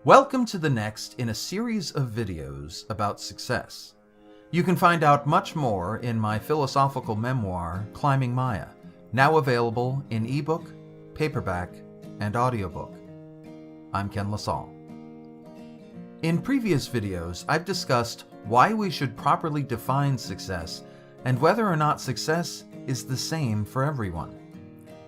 Welcome to the next in a series of videos about success. You can find out much more in my philosophical memoir, Climbing Maya, now available in ebook, paperback, and audiobook. I'm Ken LaSalle. In previous videos, I've discussed why we should properly define success and whether or not success is the same for everyone.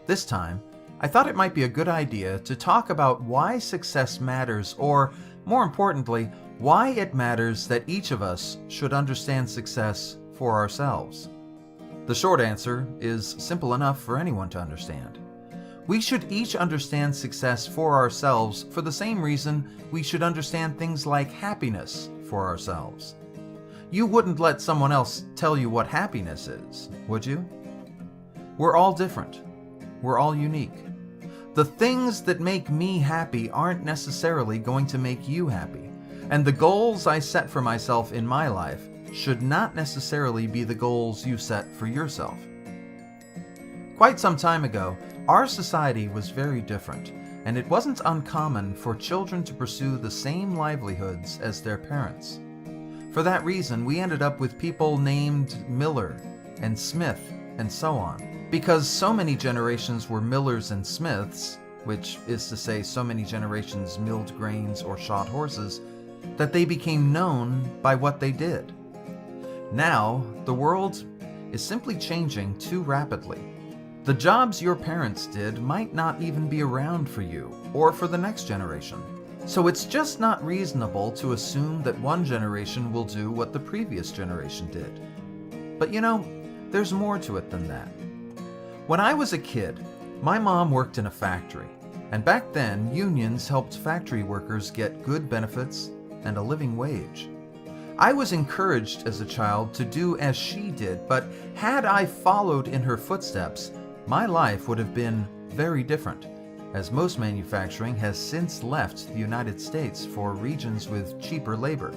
This time, I thought it might be a good idea to talk about why success matters, or, more importantly, why it matters that each of us should understand success for ourselves. The short answer is simple enough for anyone to understand. We should each understand success for ourselves for the same reason we should understand things like happiness for ourselves. You wouldn't let someone else tell you what happiness is, would you? We're all different. We're all unique. The things that make me happy aren't necessarily going to make you happy, and the goals I set for myself in my life should not necessarily be the goals you set for yourself. Quite some time ago, our society was very different, and it wasn't uncommon for children to pursue the same livelihoods as their parents. For that reason, we ended up with people named Miller and Smith and so on, because so many generations were Millers and Smiths, which is to say so many generations milled grains or shot horses, that they became known by what they did. Now, the world is simply changing too rapidly. The jobs your parents did might not even be around for you or for the next generation. So it's just not reasonable to assume that one generation will do what the previous generation did. But there's more to it than that. When I was a kid, my mom worked in a factory, and back then unions helped factory workers get good benefits and a living wage. I was encouraged as a child to do as she did, but had I followed in her footsteps, my life would have been very different, as most manufacturing has since left the United States for regions with cheaper labor.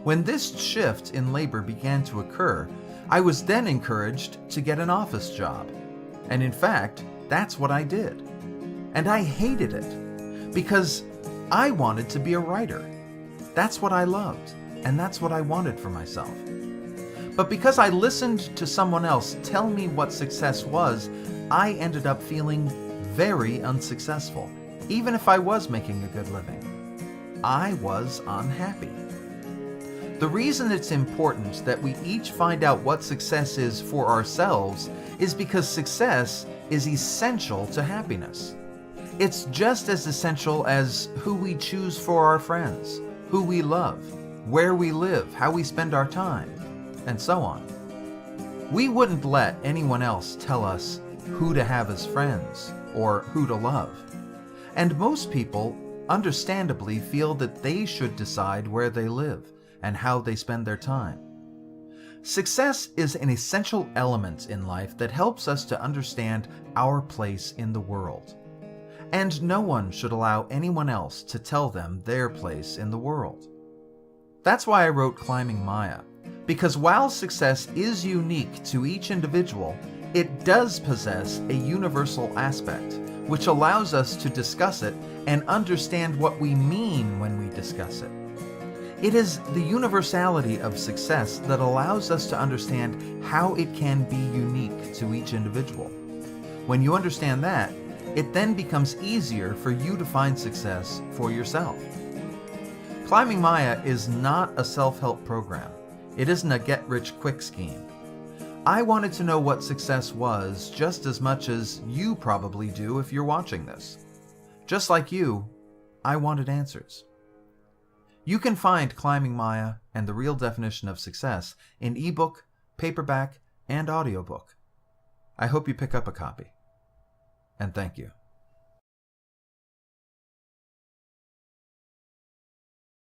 When this shift in labor began to occur, I was then encouraged to get an office job. And in fact, that's what I did. And I hated it, because I wanted to be a writer. That's what I loved, and that's what I wanted for myself. But because I listened to someone else tell me what success was, I ended up feeling very unsuccessful, even if I was making a good living. I was unhappy. The reason it's important that we each find out what success is for ourselves is because success is essential to happiness. It's just as essential as who we choose for our friends, who we love, where we live, how we spend our time, and so on. We wouldn't let anyone else tell us who to have as friends or who to love. And most people, understandably, feel that they should decide where they live and how they spend their time. Success is an essential element in life that helps us to understand our place in the world. And no one should allow anyone else to tell them their place in the world. That's why I wrote Climbing Maya, because while success is unique to each individual, it does possess a universal aspect, which allows us to discuss it and understand what we mean when we discuss it. It is the universality of success that allows us to understand how it can be unique to each individual. When you understand that, it then becomes easier for you to find success for yourself. Climbing Maya is not a self-help program. It isn't a get-rich-quick scheme. I wanted to know what success was just as much as you probably do if you're watching this. Just like you, I wanted answers. You can find Climbing Maya and the Real Definition of Success in ebook, paperback, and audiobook. I hope you pick up a copy. And thank you.